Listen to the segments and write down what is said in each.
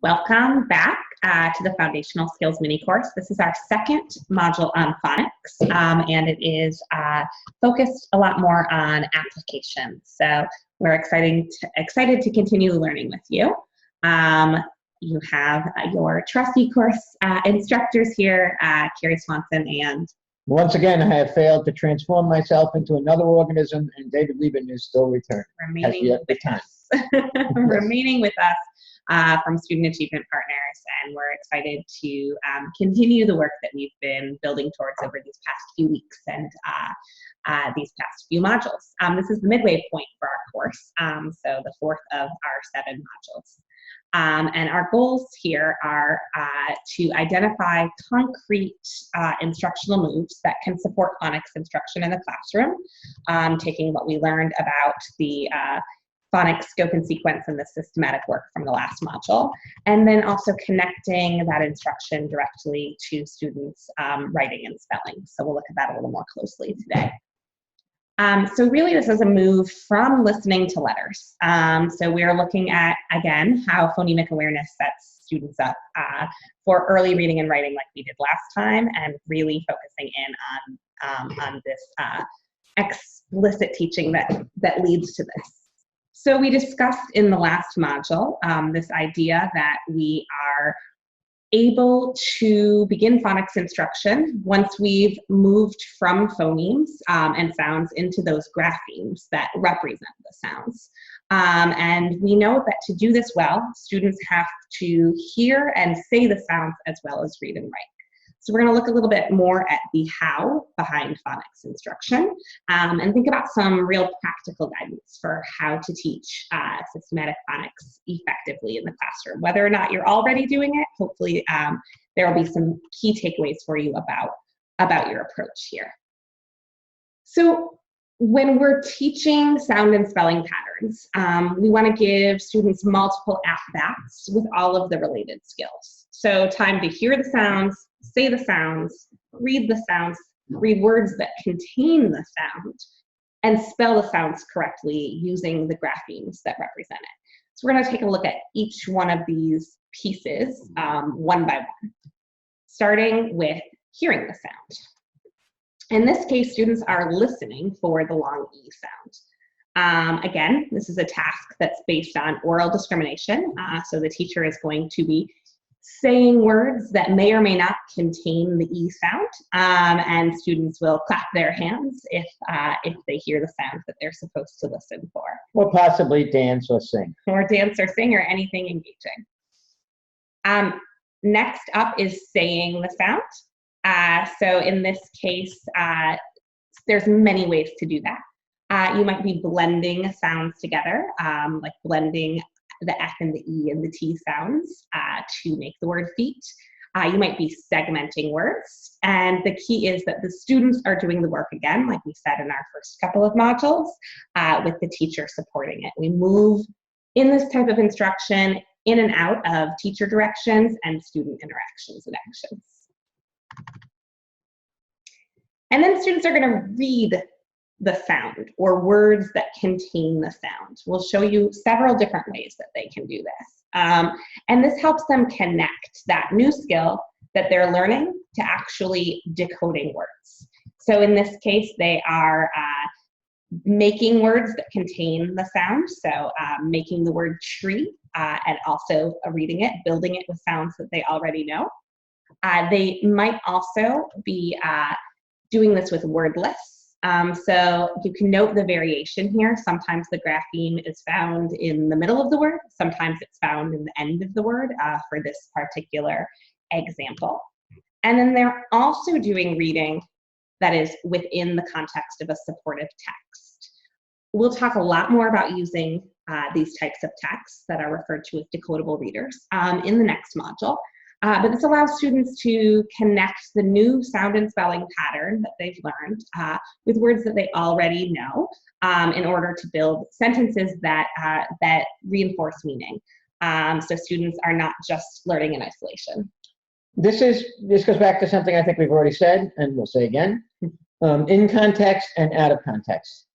Welcome back to the Foundational Skills mini course. This is our second module on phonics, and it is focused a lot more on applications. So we're excited to continue learning with you. You have your trusty course instructors here, Carrie Swanson and... Once again, I have failed to transform myself into another organism, and David Lieben is still returned. Remaining with us. From Student Achievement Partners, and we're excited to continue the work that we've been building towards over these past few weeks and these past few modules. This is the midway point for our course, so the fourth of our 7 modules. And our goals here are to identify concrete instructional moves that can support phonics instruction in the classroom, taking what we learned about the phonics scope and sequence and the systematic work from the last module, and then also connecting that instruction directly to students' writing and spelling. So we'll look at that a little more closely today. So really this is a move from listening to letters. So we're looking at, again, how phonemic awareness sets students up for early reading and writing like we did last time, and really focusing in on this explicit teaching that leads to this. So we discussed in the last module this idea that we are able to begin phonics instruction once we've moved from phonemes and sounds into those graphemes that represent the sounds. And we know that to do this well, students have to hear and say the sounds as well as read and write. So we're going to look a little bit more at the how behind phonics instruction and think about some real practical guidance for how to teach systematic phonics effectively in the classroom. Whether or not you're already doing it, hopefully there will be some key takeaways for you about your approach here. So when we're teaching sound and spelling patterns, we want to give students multiple at-bats with all of the related skills. So time to hear the sounds, say the sounds, read words that contain the sound, and spell the sounds correctly using the graphemes that represent it. So we're going to take a look at each one of these pieces one by one, starting with hearing the sound. In this case, students are listening for the long E sound. Again, this is a task that's based on oral discrimination, so the teacher is going to be saying words that may or may not contain the E sound, and students will clap their hands if they hear the sound that they're supposed to listen for. Or possibly dance or sing. Or dance or sing or anything engaging. Next up is saying the sound. So in this case, there's many ways to do that. You might be blending sounds together, like blending the F and the E and the T sounds to make the word feet. You might be segmenting words, and the key is that the students are doing the work again, like we said in our first couple of modules, with the teacher supporting it. We move in this type of instruction in and out of teacher directions and student interactions and actions. And then students are going to read the sound or words that contain the sound. We'll show you several different ways that they can do this. And this helps them connect that new skill that they're learning to actually decoding words. So in this case, they are making words that contain the sound. So making the word tree and also reading it, building it with sounds that they already know. They might also be doing this with word lists. So you can note the variation here. Sometimes the grapheme is found in the middle of the word. Sometimes it's found in the end of the word for this particular example. And then they're also doing reading that is within the context of a supportive text. We'll talk a lot more about using these types of texts that are referred to as decodable readers in the next module. But this allows students to connect the new sound and spelling pattern that they've learned with words that they already know in order to build sentences that reinforce meaning. So students are not just learning in isolation. This goes back to something I think we've already said, and we'll say again, in context and out of context.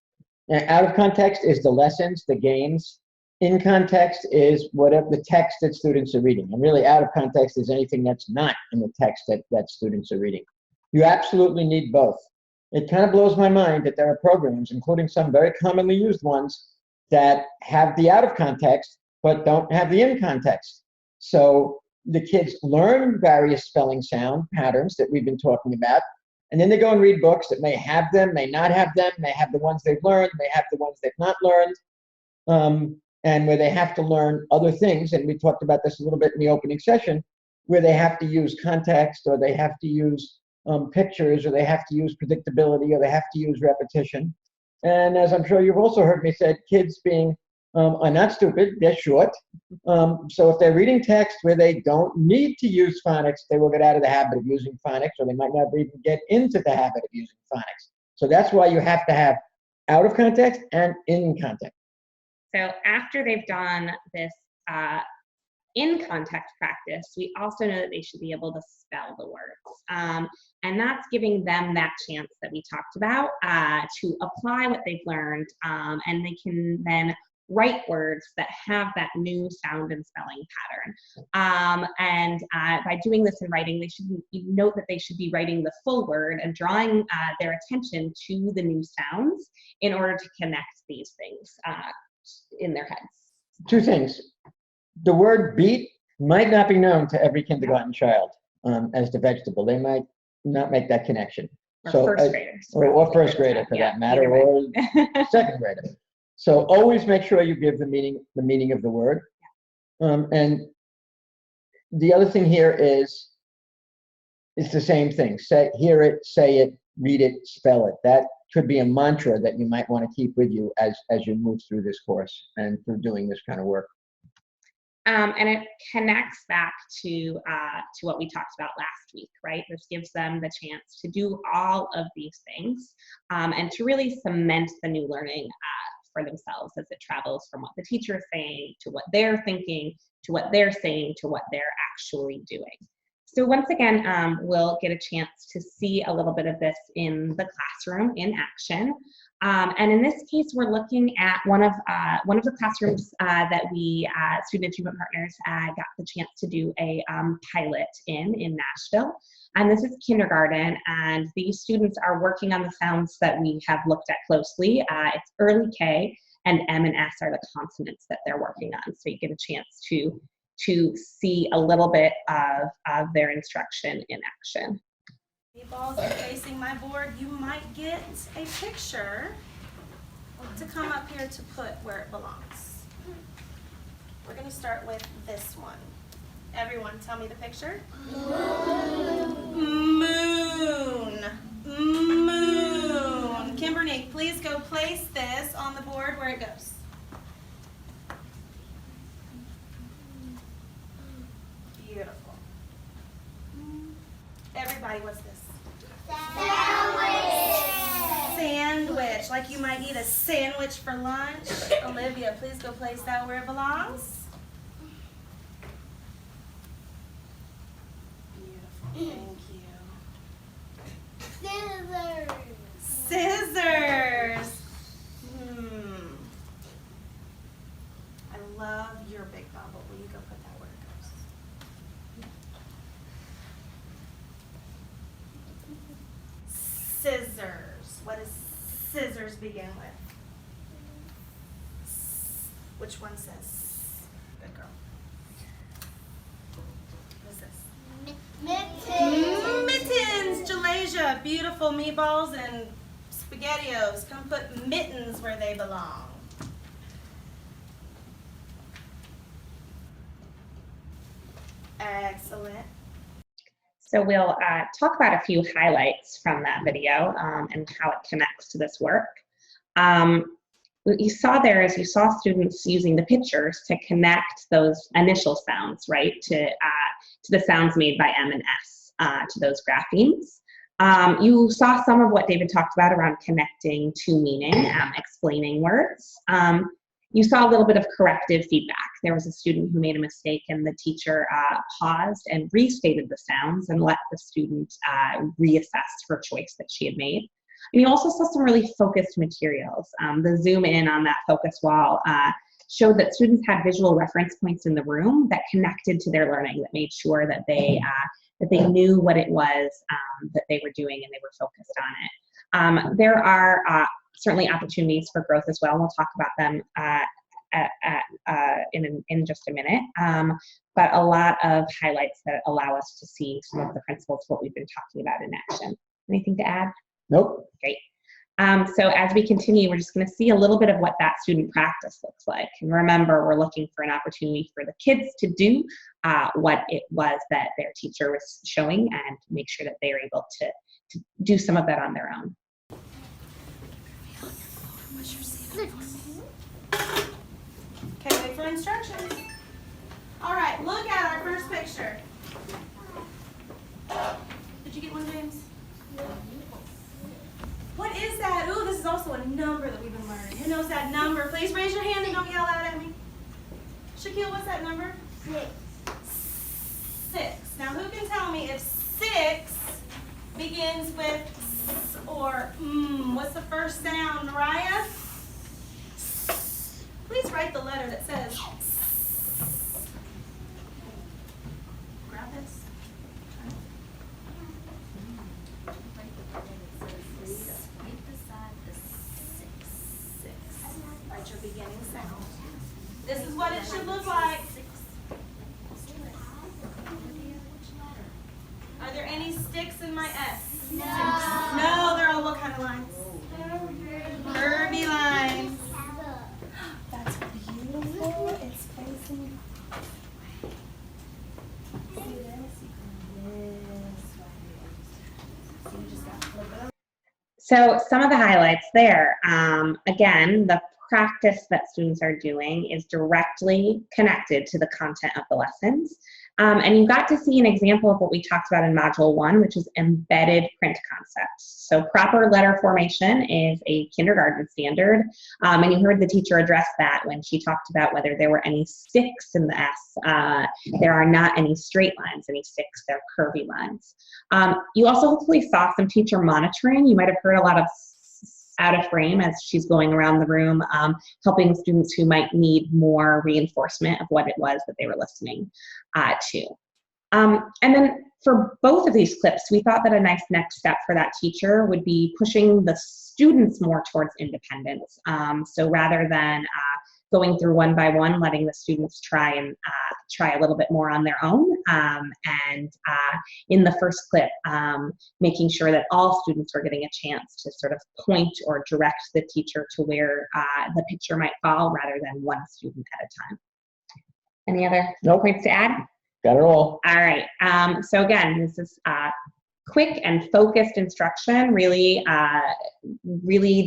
Out of context is the lessons, the games, In context is whatever the text that students are reading. And really out of context is anything that's not in the text that students are reading. You absolutely need both. It kind of blows my mind that there are programs, including some very commonly used ones, that have the out of context, but don't have the in context. So the kids learn various spelling sound patterns that we've been talking about, and then they go and read books that may have them, may not have them, may have the ones they've learned, may have the ones they've not learned. And where they have to learn other things, and we talked about this a little bit in the opening session, where they have to use context, or they have to use pictures, or they have to use predictability, or they have to use repetition. And as I'm sure you've also heard me say, kids being are not stupid, they're short. So if they're reading text where they don't need to use phonics, they will get out of the habit of using phonics, or they might not even get into the habit of using phonics. So that's why you have to have out of context and in context. So after they've done this in context practice, we also know that they should be able to spell the words. And that's giving them that chance that we talked about to apply what they've learned, and they can then write words that have that new sound and spelling pattern. And by doing this in writing, they should note that they should be writing the full word and drawing their attention to the new sounds in order to connect these things in their heads. Two things. The word beet might not be known to every kindergarten child as the vegetable. They might not make that connection. Or first graders. Or first grader for that matter, or second grader. So always make sure you give the meaning of the word. And the other thing here is it's the same thing. Hear it, say it, read it, spell it. That could be a mantra that you might want to keep with you as you move through this course and through doing this kind of work. And it connects back to what we talked about last week, right? This gives them the chance to do all of these things and to really cement the new learning for themselves as it travels from what the teacher is saying to what they're thinking to what they're saying to what they're actually doing. So once again, we'll get a chance to see a little bit of this in the classroom in action. And in this case, we're looking at one of the classrooms that we, Student Achievement Partners, got the chance to do a pilot in Nashville. And this is kindergarten, and these students are working on the sounds that we have looked at closely. It's early K, and M and S are the consonants that they're working on. So you get a chance to see a little bit of their instruction in action. The balls are facing my board. You might get a picture to come up here to put where it belongs. We're going to start with this one. Everyone tell me the picture. Moon. Moon. Kimberly, please go place this on the board where it goes. Beautiful. Everybody, what's this? Sandwich. Sandwich. Like you might eat a sandwich for lunch. Olivia, please go place that where it belongs. Beautiful. Thank you. Scissors. Scissors. I love your big bubble. Will you go put that where it goes? Scissors. What does scissors begin with? Which one says? Good girl. What is this? Mittens. Mittens. Jalasia. Beautiful meatballs and SpaghettiOs. Come put mittens where they belong. Excellent. So we'll talk about a few highlights from that video and how it connects to this work. What you saw there is you saw students using the pictures to connect those initial sounds, right, to the sounds made by M and S, to those graphemes. You saw some of what David talked about around connecting to meaning, explaining words. You saw a little bit of corrective feedback. There was a student who made a mistake and the teacher paused and restated the sounds and let the student reassess her choice that she had made. And you also saw some really focused materials. The zoom in on that focus wall showed that students had visual reference points in the room that connected to their learning, that made sure that they knew what it was that they were doing and they were focused on it. There are certainly opportunities for growth as well. We'll talk about them in just a minute, but a lot of highlights that allow us to see some of the principles of what we've been talking about in action. Anything to add? Nope. Great. So as we continue, we're just going to see a little bit of what that student practice looks like. And remember, we're looking for an opportunity for the kids to do what it was that their teacher was showing and make sure that they are able to do some of that on their own. Okay, wait for instructions. All right, look at our first picture. Did you get one, James? What is that? Ooh, this is also a number that we've been learning. Who knows that number? Please raise your hand and don't yell out at me. Shaquille, what's that number? 6. 6. Now, who can tell me if 6 begins with S or M? What's the first sound, Mariah? Please write the letter that says S. Grab this. Write your beginning sound. This is what it should look like. Are there any sticks in my S? No. No, they're all what kind of lines? Curvy lines. That's beautiful. It's facing. See this? So you just got to flip it over. So some of the highlights there, again, the practice that students are doing is directly connected to the content of the lessons. And you got to see an example of what we talked about in Module 1, which is embedded print concepts. So proper letter formation is a kindergarten standard, and you heard the teacher address that when she talked about whether there were any sticks in the S. There are not any straight lines, any sticks, they're curvy lines. You also hopefully saw some teacher monitoring. You might have heard a lot of out of frame as she's going around the room, helping students who might need more reinforcement of what it was that they were listening to. And then for both of these clips, we thought that a nice next step for that teacher would be pushing the students more towards independence. So rather than going through one by one, letting the students try a little bit more on their own. And in the first clip, making sure that all students were getting a chance to sort of point or direct the teacher to where the picture might fall rather than one student at a time. Any other points to add? Got it all. All right. So again, this is quick and focused instruction, really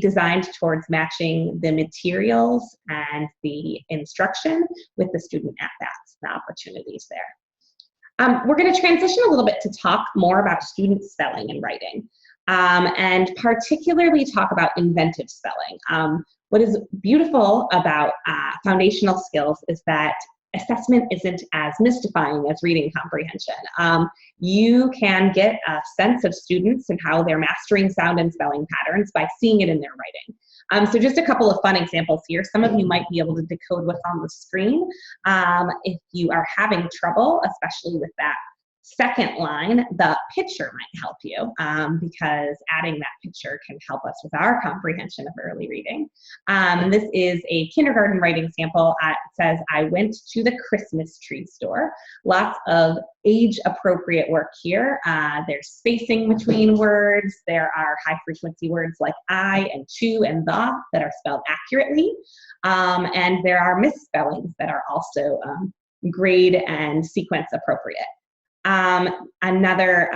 designed towards matching the materials and the instruction with the student at-bats, the opportunities there. We're going to transition a little bit to talk more about student spelling and writing, and particularly talk about inventive spelling. What is beautiful about foundational skills is that assessment isn't as mystifying as reading comprehension. You can get a sense of students and how they're mastering sound and spelling patterns by seeing it in their writing. So just a couple of fun examples here. Some of you might be able to decode what's on the screen. If you are having trouble, especially with that second line, the picture might help you because adding that picture can help us with our comprehension of early reading. This is a kindergarten writing sample. It says, I went to the Christmas tree store. Lots of age-appropriate work here. There's spacing between words. There are high-frequency words like I and to and the that are spelled accurately. And there are misspellings that are also grade and sequence appropriate. Another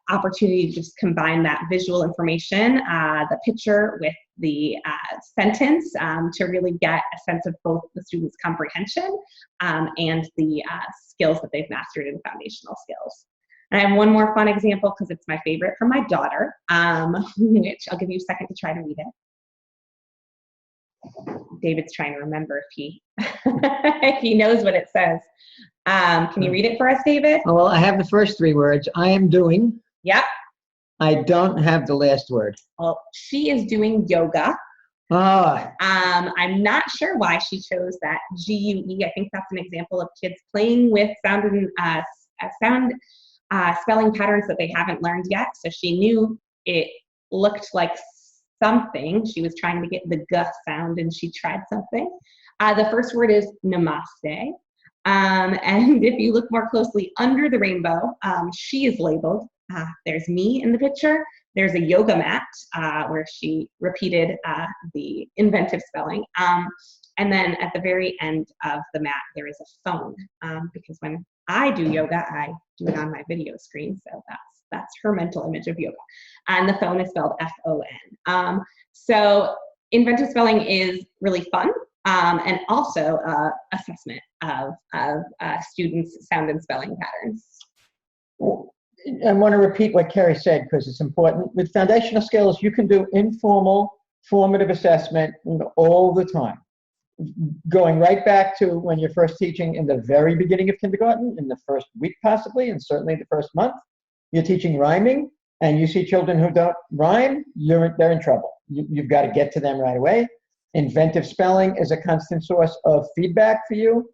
opportunity to just combine that visual information, the picture with the sentence to really get a sense of both the student's comprehension and the skills that they've mastered in foundational skills. And I have one more fun example because it's my favorite from my daughter, which I'll give you a second to try to read it. David's trying to remember if he if he knows what it says. Can you read it for us, David? Oh, well, I have the first 3 words. I am doing. Yep. I don't have the last word. Well, she is doing yoga. Ah, I'm not sure why she chose that GUE. I think that's an example of kids playing with sound and spelling patterns that they haven't learned yet. So she knew it looked like something. She was trying to get the G sound, and she tried something. The first word is namaste. And if you look more closely under the rainbow, she is labeled. There's me in the picture. There's a yoga mat where she repeated the inventive spelling. And then at the very end of the mat, there is a phone, because when I do yoga, I do it on my video screen. So that's her mental image of yoga. And the phone is spelled F-O-N. So inventive spelling is really fun. And also assessment of students' sound and spelling patterns. well, I want to repeat what Carrie said because it's important. With foundational skills, you can do informal, formative assessment all the time. Going right back to when you're first teaching in the very beginning of kindergarten, in the first week possibly, and certainly the first month, you're teaching rhyming, and you see children who don't rhyme, they're in trouble. You've got to get to them right away. Inventive spelling is a constant source of feedback for you.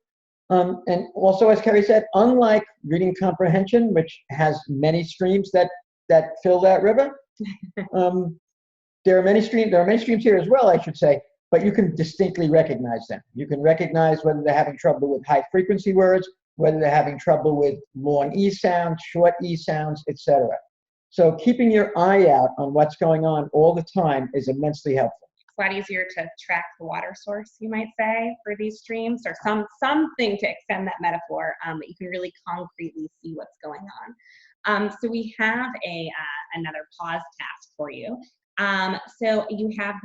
And also, as Carrie said, unlike reading comprehension, which has many streams that fill that river, there are many streams here as well, I should say, but you can distinctly recognize them. You can recognize whether they're having trouble with high frequency words, whether they're having trouble with long E sounds, short E sounds, etc. So keeping your eye out on what's going on all the time is immensely helpful. A lot easier to track the water source, you might say, for these streams, or something to extend that metaphor, that you can really concretely see what's going on. So we have another pause task for you. So you have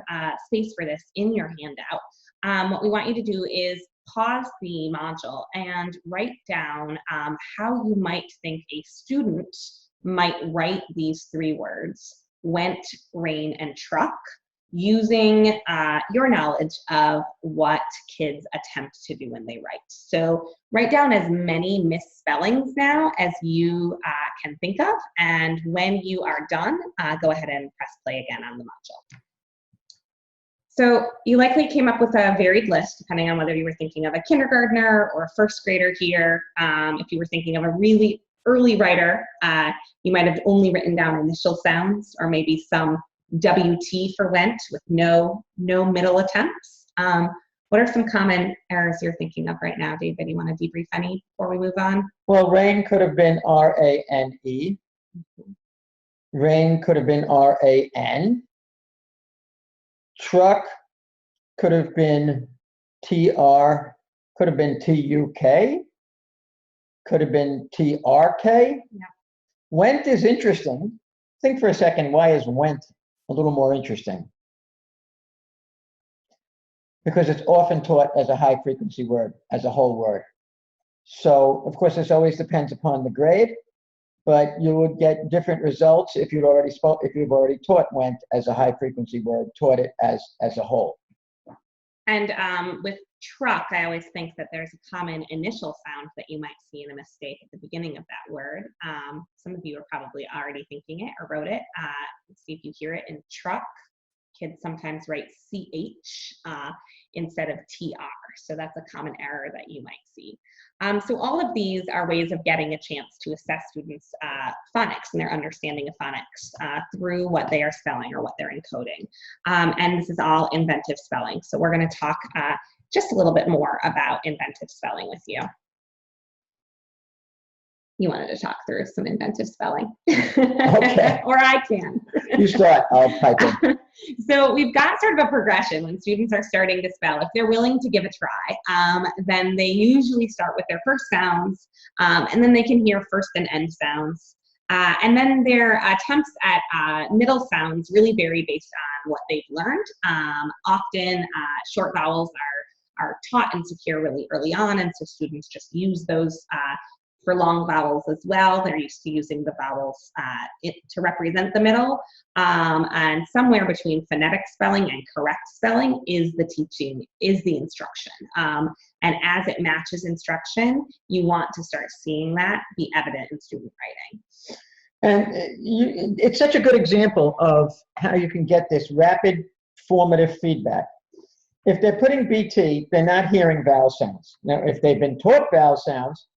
space for this in your handout. What we want you to do is pause the module and write down how you might think a student might write these three words: went, rain, and truck, using your knowledge of what kids attempt to do when they write. So write down as many misspellings now as you can think of, and when you are done, go ahead and press play again on the module. So you likely came up with a varied list, depending on whether you were thinking of a kindergartner or a first grader here. If you were thinking of a really early writer, you might have only written down initial sounds, or maybe some WT for went with no middle attempts. What are some common errors you're thinking of right now, David? You want to debrief any before we move on? Well, rain could have been R-A-N-E. Rain could have been R-A-N. Truck could have been T-R, could have been T-U-K, could have been T-R-K. Yeah. Went is interesting. Think for a second, why is went a little more interesting? Because it's often taught as a high frequency word, as a whole word. So, of course, this always depends upon the grade, but you would get different results if you've already taught went as a high frequency word, taught it as a whole. And with truck, I always think that there's a common initial sound that you might see in a mistake at the beginning of that word. Some of you are probably already thinking it or wrote it. Let's see if you hear it in truck. Kids sometimes write CH instead of TR. So that's a common error that you might see. So all of these are ways of getting a chance to assess students' phonics and their understanding of phonics through what they are spelling or what they're encoding. And this is all inventive spelling. So we're going to talk just a little bit more about inventive spelling with you. You wanted to talk through some inventive spelling. Okay. Or I can. You start, I'll pipe in. So we've got sort of a progression when students are starting to spell. If they're willing to give a try, then they usually start with their first sounds, and then they can hear first and end sounds. And then their attempts at middle sounds really vary based on what they've learned. Often short vowels are taught and secure really early on, and so students just use those for long vowels as well. They're used to using the vowels to represent the middle. And somewhere between phonetic spelling and correct spelling is the teaching, is the instruction. And as it matches instruction, you want to start seeing that be evident in student writing. And it's such a good example of how you can get this rapid formative feedback. If they're putting BT, they're not hearing vowel sounds. Now, if they've been taught vowel sounds,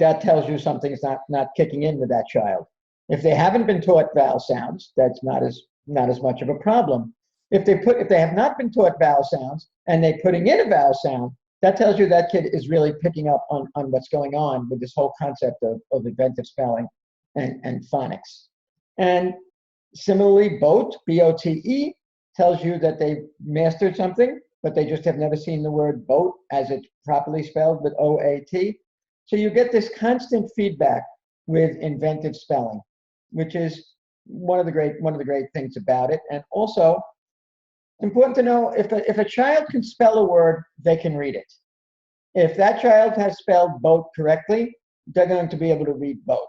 that tells you something's not kicking in with that child. If they haven't been taught vowel sounds, that's not as much of a problem. If they have not been taught vowel sounds and they're putting in a vowel sound, that tells you that kid is really picking up on what's going on with this whole concept of inventive spelling and phonics. And similarly, BOTE, B-O-T-E, tells you that they've mastered something, but they just have never seen the word boat as it's properly spelled with O-A-T. So you get this constant feedback with inventive spelling, which is one of the great things about it. And also, important to know, if a child can spell a word, they can read it. If that child has spelled boat correctly, they're going to be able to read boat.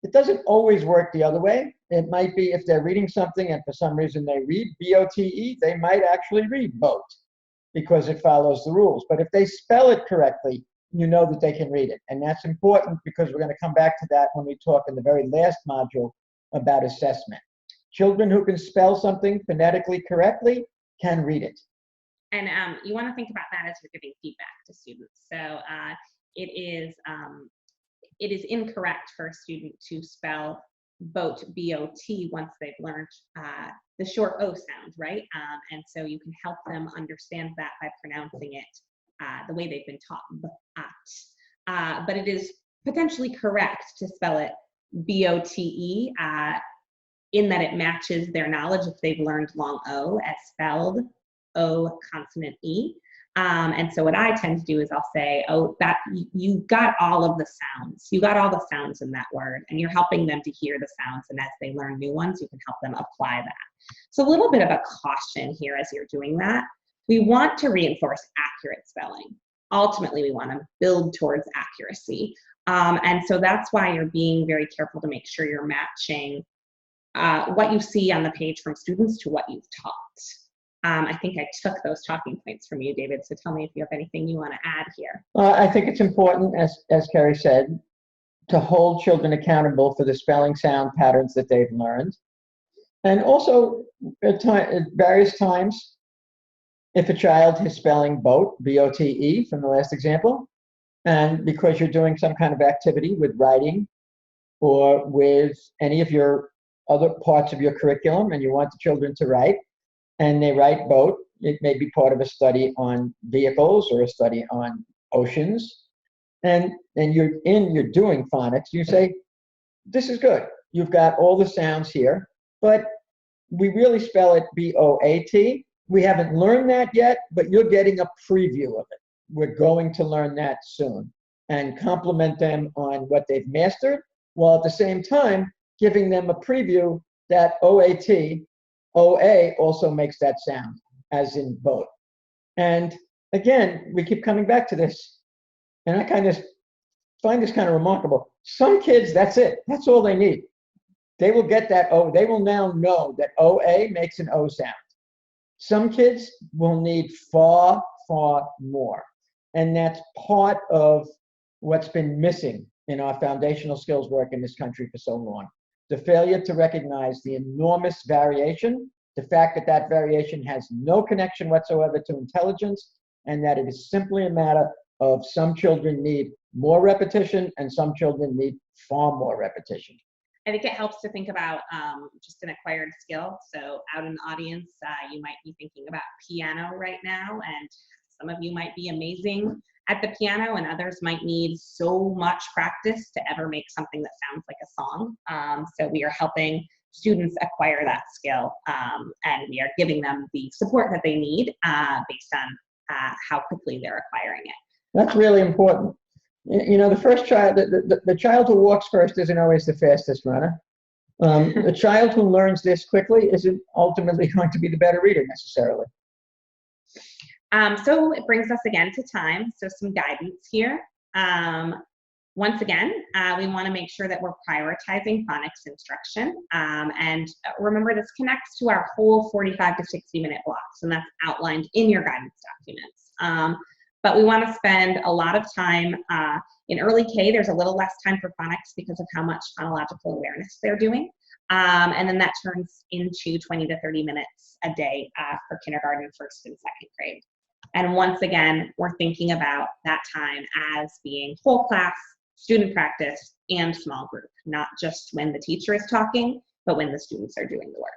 It doesn't always work the other way. It might be if they're reading something and for some reason they read B-O-T-E, they might actually read boat because it follows the rules. But if they spell it correctly, you know that they can read it. And that's important because we're going to come back to that when we talk in the very last module about assessment. Children who can spell something phonetically correctly can read it. And you want to think about that as you're giving feedback to students. So it is incorrect for a student to spell boat, B-O-T, once they've learned the short O sound, right? And so you can help them understand that by pronouncing it the way they've been taught. But it is potentially correct to spell it B-O-T-E in that it matches their knowledge if they've learned long O as spelled O consonant E. And so what I tend to do is I'll say, oh, that you got all of the sounds. You got all the sounds in that word, and you're helping them to hear the sounds. And as they learn new ones, you can help them apply that. So a little bit of a caution here as you're doing that. We want to reinforce accurate spelling. Ultimately, we want to build towards accuracy. And so that's why you're being very careful to make sure you're matching what you see on the page from students to what you've taught. I think I took those talking points from you, David, so tell me if you have anything you want to add here. I think it's important, as Carrie said, to hold children accountable for the spelling sound patterns that they've learned. And also, at various times, if a child is spelling boat, B-O-T-E, from the last example, and because you're doing some kind of activity with writing or with any of your other parts of your curriculum and you want the children to write, and they write boat, it may be part of a study on vehicles or a study on oceans, and you're doing phonics, you say, this is good. You've got all the sounds here, but we really spell it B-O-A-T. We haven't learned that yet, but you're getting a preview of it. We're going to learn that soon, and compliment them on what they've mastered, while at the same time giving them a preview that O-A-T, O-A also makes that sound, as in boat. And again, we keep coming back to this, and I kind of find this kind of remarkable. Some kids, that's it. That's all they need. They will get that O. They will now know that O-A makes an O sound. Some kids will need far, far more. And that's part of what's been missing in our foundational skills work in this country for so long. The failure to recognize the enormous variation, the fact that that variation has no connection whatsoever to intelligence, and that it is simply a matter of some children need more repetition and some children need far more repetition. I think it helps to think about just an acquired skill. So out in the audience, you might be thinking about piano right now, and some of you might be amazing at the piano, and others might need so much practice to ever make something that sounds like a song. So we are helping students acquire that skill, and we are giving them the support that they need based on how quickly they're acquiring it. That's really important. You know, the first child, the child who walks first isn't always the fastest runner. The child who learns this quickly isn't ultimately going to be the better reader necessarily. So it brings us again to time. So some guidance here. Once again, we want to make sure that we're prioritizing phonics instruction. And remember, this connects to our whole 45 to 60-minute blocks, and that's outlined in your guidance documents. But we want to spend a lot of time in early K. There's a little less time for phonics because of how much phonological awareness they're doing. And then that turns into 20 to 30 minutes a day for kindergarten, first and second grade. And once again, we're thinking about that time as being whole class, student practice, and small group, not just when the teacher is talking, but when the students are doing the work.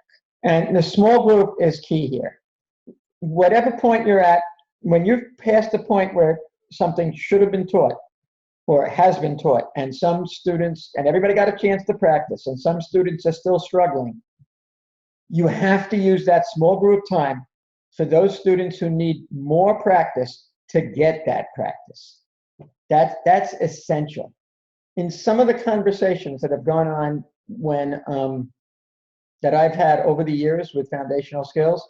And the small group is key here. Whatever point you're at, when you've passed the point where something should have been taught or has been taught, and some students, and everybody got a chance to practice, and some students are still struggling, you have to use that small group time for those students who need more practice to get that practice. That's essential. In some of the conversations that have gone on that I've had over the years with foundational skills,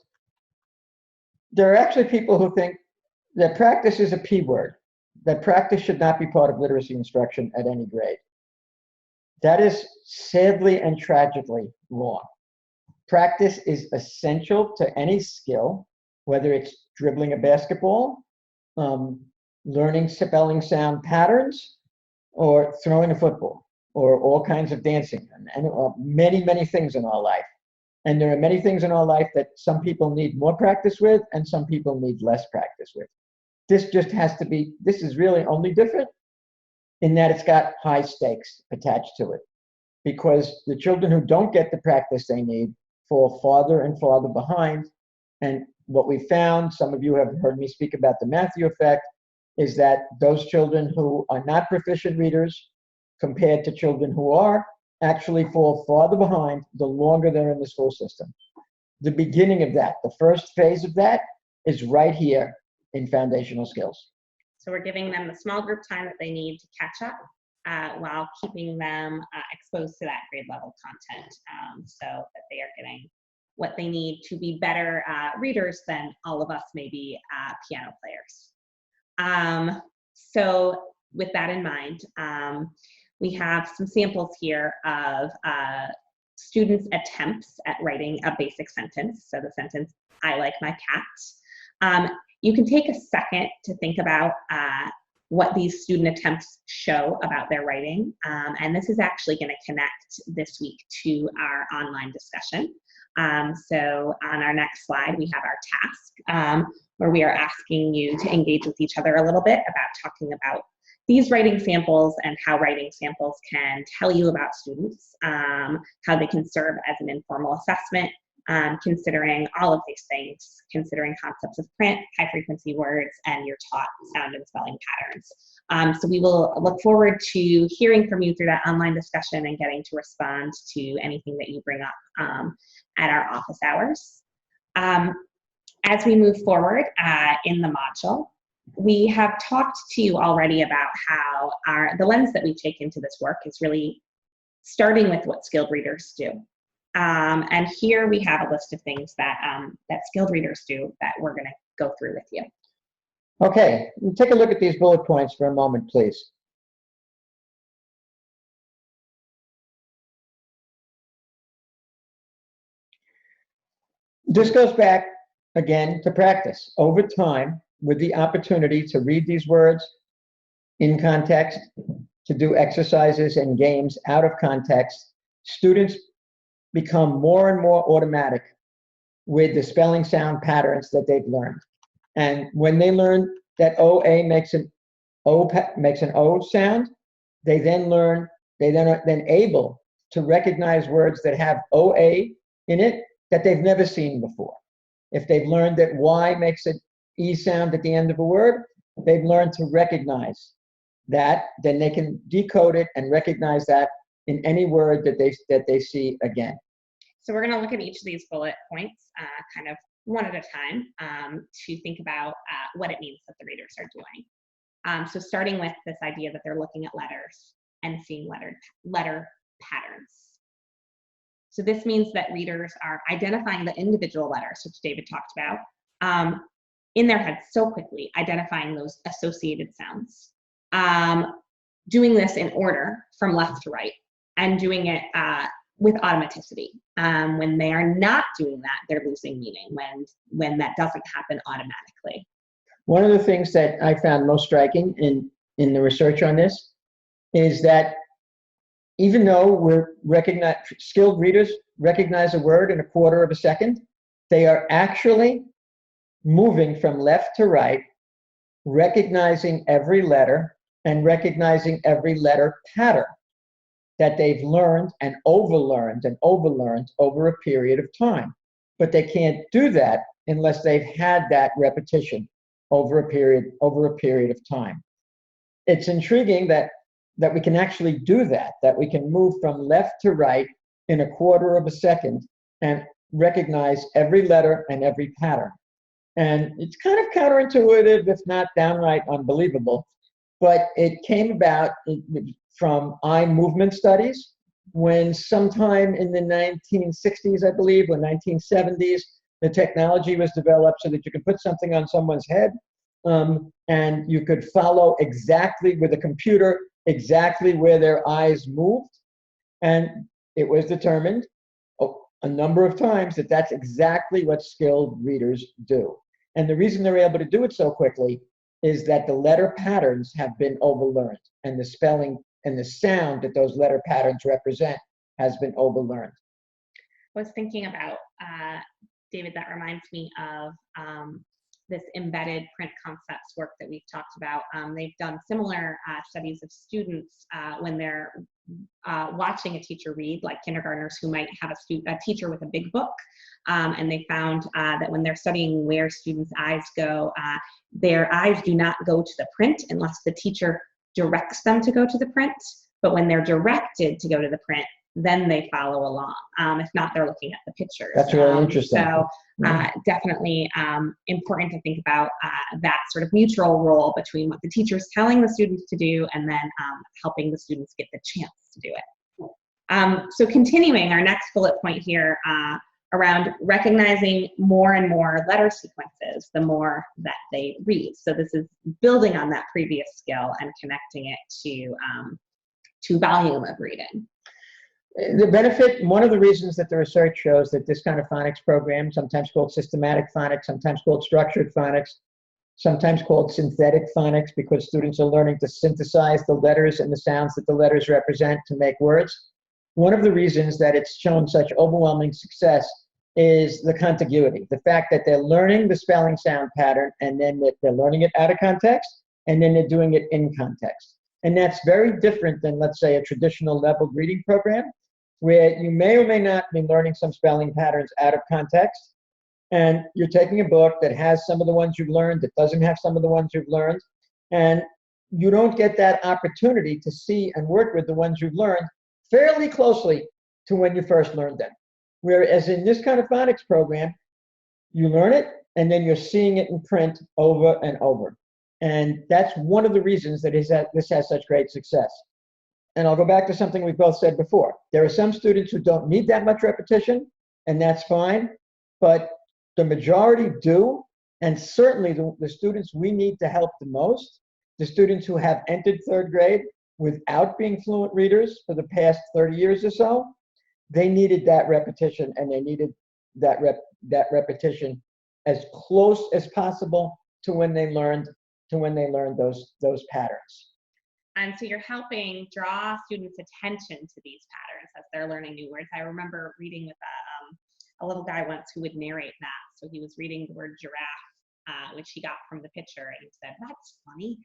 there are actually people who think that practice is a P word, that practice should not be part of literacy instruction at any grade. That is sadly and tragically wrong. Practice is essential to any skill, whether it's dribbling a basketball, learning spelling sound patterns, or throwing a football, or all kinds of dancing, and many, many things in our life. And there are many things in our life that some people need more practice with and some people need less practice with. This just has to be, this is really only different in that it's got high stakes attached to it. Because the children who don't get the practice they need fall farther and farther behind. And what we found, some of you have heard me speak about the Matthew effect, is that those children who are not proficient readers compared to children who are actually fall farther behind the longer they're in the school system. The beginning of that, the first phase of that, is right here in foundational skills. So we're giving them the small group time that they need to catch up while keeping them exposed to that grade level content so that they are getting what they need to be better readers than all of us maybe piano players. So with that in mind, we have some samples here of students' attempts at writing a basic sentence. So the sentence, "I like my cat." You can take a second to think about what these student attempts show about their writing. And this is actually going to connect this week to our online discussion. So on our next slide, we have our task where we are asking you to engage with each other a little bit about talking about these writing samples and how writing samples can tell you about students, how they can serve as an informal assessment, considering all of these things, considering concepts of print, high frequency words, and your taught sound and spelling patterns. So we will look forward to hearing from you through that online discussion and getting to respond to anything that you bring up at our office hours. As we move forward in the module, we have talked to you already about how the lens that we take into this work is really starting with what skilled readers do. And here we have a list of things that, that skilled readers do that we're going to go through with you. Okay, take a look at these bullet points for a moment, please. This goes back, again, to practice. Over time, with the opportunity to read these words in context, to do exercises and games out of context, students become more and more automatic with the spelling sound patterns that they've learned. And when they learn that OA makes an O sound, they then are then able to recognize words that have OA in it that they've never seen before. If they've learned that Y makes an E sound at the end of a word, they've learned to recognize that, then they can decode it and recognize that in any word that they see again. So we're going to look at each of these bullet points kind of one at a time to think about what it means that the readers are doing. So starting with this idea that they're looking at letters and seeing letter patterns. So this means that readers are identifying the individual letters, which David talked about, in their heads so quickly, identifying those associated sounds, doing this in order from left to right, and doing it with automaticity. When they are not doing that, they're losing meaning when that doesn't happen automatically. One of the things that I found most striking in the research on this is that even though skilled readers recognize a word in a quarter of a second, they are actually moving from left to right, recognizing every letter and recognizing every letter pattern that they've learned and overlearned over a period of time. But they can't do that unless they've had that repetition over a period of time. It's intriguing that we can actually do that we can move from left to right in a quarter of a second and recognize every letter and every pattern. And it's kind of counterintuitive, if not downright unbelievable, but it came about from eye movement studies when sometime in the 1960s, I believe, or 1970s, the technology was developed so that you could put something on someone's head and you could follow exactly with a computer, exactly where their eyes moved. And it was determined a number of times that that's exactly what skilled readers do. And the reason they're able to do it so quickly is that the letter patterns have been overlearned, and the spelling and the sound that those letter patterns represent has been overlearned. I was thinking about, David, that reminds me of this embedded print concepts work that we've talked about. They've done similar studies of students when they're watching a teacher read, like kindergartners who might have a teacher with a big book. And they found that when they're studying where students' eyes go, their eyes do not go to the print unless the teacher directs them to go to the print. But when they're directed to go to the print, then they follow along. If not, they're looking at the pictures. That's really interesting. So definitely important to think about that sort of mutual role between what the teacher's telling the students to do and then helping the students get the chance to do it. So continuing our next bullet point here around recognizing more and more letter sequences, the more that they read. So this is building on that previous skill and connecting it to volume of reading. The benefit, one of the reasons that the research shows that this kind of phonics program, sometimes called systematic phonics, sometimes called structured phonics, sometimes called synthetic phonics, because students are learning to synthesize the letters and the sounds that the letters represent to make words. One of the reasons that it's shown such overwhelming success is the contiguity, the fact that they're learning the spelling sound pattern and then they're learning it out of context and then they're doing it in context. And that's very different than, let's say, a traditional leveled reading program, where you may or may not be learning some spelling patterns out of context, and you're taking a book that has some of the ones you've learned, that doesn't have some of the ones you've learned, and you don't get that opportunity to see and work with the ones you've learned fairly closely to when you first learned them. Whereas in this kind of phonics program, you learn it, and then you're seeing it in print over and over. And that's one of the reasons that this has such great success. And I'll go back to something we both said before. There are some students who don't need that much repetition, and that's fine, but the majority do, and certainly the students we need to help the most, the students who have entered third grade without being fluent readers for the past 30 years or so, they needed that repetition, and they needed that repetition as close as possible to when they learned those patterns. And so you're helping draw students' attention to these patterns as they're learning new words. I remember reading with a little guy once who would narrate that. So he was reading the word giraffe, which he got from the picture, and he said, "That's funny.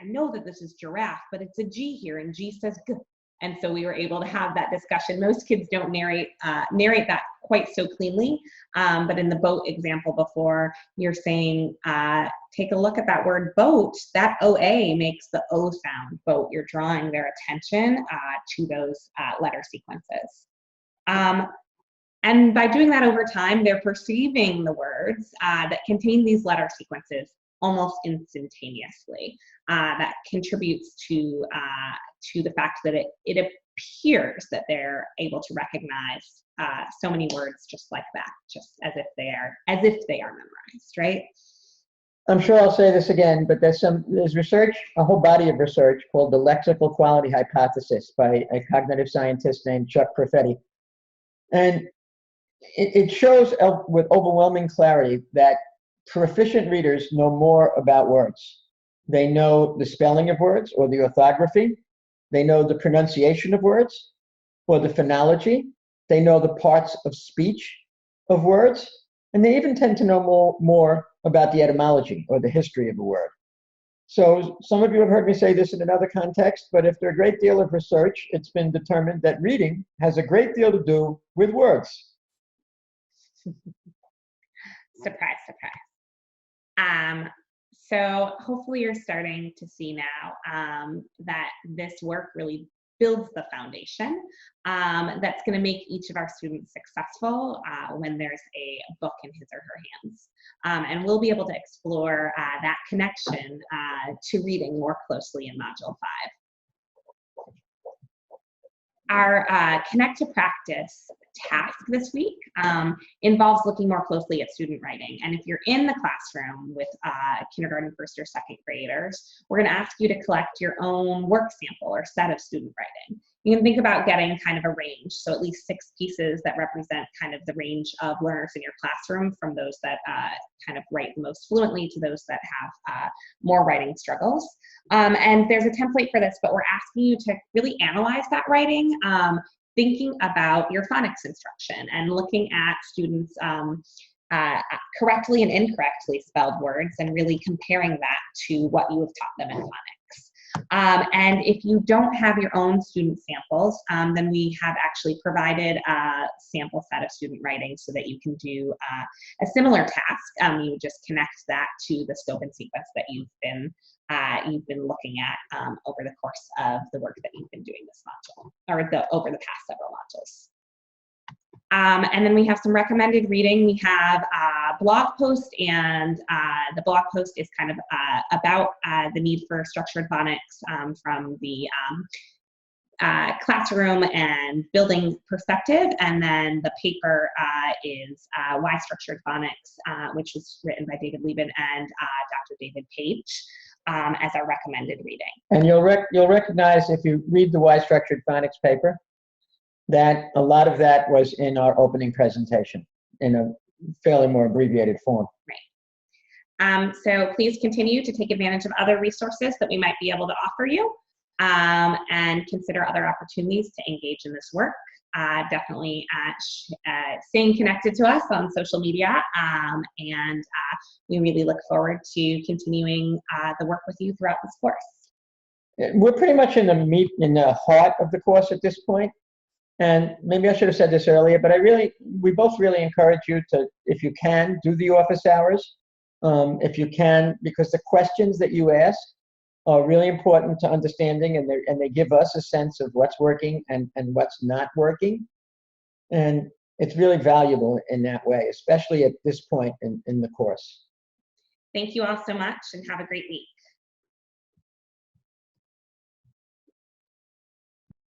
I know that this is giraffe, but it's a G here, and G says G." And so we were able to have that discussion. Most kids don't narrate that quite so cleanly, but in the boat example before, you're saying, take a look at that word boat. That OA makes the O sound, boat. You're drawing their attention to those letter sequences. And by doing that over time, they're perceiving the words that contain these letter sequences almost instantaneously. That contributes to the fact that it appears that they're able to recognize so many words just like that, just as if they are memorized, right? I'm sure I'll say this again, but there's research, a whole body of research called the lexical quality hypothesis by a cognitive scientist named Chuck Perfetti. And it shows with overwhelming clarity that proficient readers know more about words. They know the spelling of words or the orthography. They know the pronunciation of words. or the phonology. They know the parts of speech of words, and they even tend to know more about the etymology or the history of a word. So some of you have heard me say this in another context, but after a great deal of research, it's been determined that reading has a great deal to do with words. Surprise, surprise. So hopefully you're starting to see now that this work really builds the foundation that's going to make each of our students successful when there's a book in his or her hands. And we'll be able to explore that connection to reading more closely in Module 5. Our Connect to Practice task this week involves looking more closely at student writing. And if you're in the classroom with kindergarten, first or second graders, we're going to ask you to collect your own work sample or set of student writing. You can think about getting kind of a range, so at least 6 pieces that represent kind of the range of learners in your classroom, from those that kind of write the most fluently to those that have more writing struggles. And there's a template for this, but we're asking you to really analyze that writing, thinking about your phonics instruction and looking at students' correctly and incorrectly spelled words and really comparing that to what you have taught them in phonics. And if you don't have your own student samples, then we have actually provided a sample set of student writing so that you can do a similar task. You would just connect that to the scope and sequence that you've been looking at over the course of the work that you've been doing this module, or over the past several modules. And then we have some recommended reading. We have a blog post, and the blog post is kind of about the need for structured phonics from the classroom and building perspective. And then the paper is Why Structured Phonics, which was written by David Lieben and Dr. David Page as our recommended reading. And you'll recognize, if you read the Why Structured Phonics paper, that a lot of that was in our opening presentation in a fairly more abbreviated form. Right. So please continue to take advantage of other resources that we might be able to offer you, and consider other opportunities to engage in this work. Definitely staying connected to us on social media, and we really look forward to continuing the work with you throughout this course. We're pretty much in the heart of the course at this point. And maybe I should have said this earlier, but we both really encourage you to, if you can, do the office hours. If you can, because the questions that you ask are really important to understanding, and they give us a sense of what's working and what's not working. And it's really valuable in that way, especially at this point in the course. Thank you all so much, and have a great week.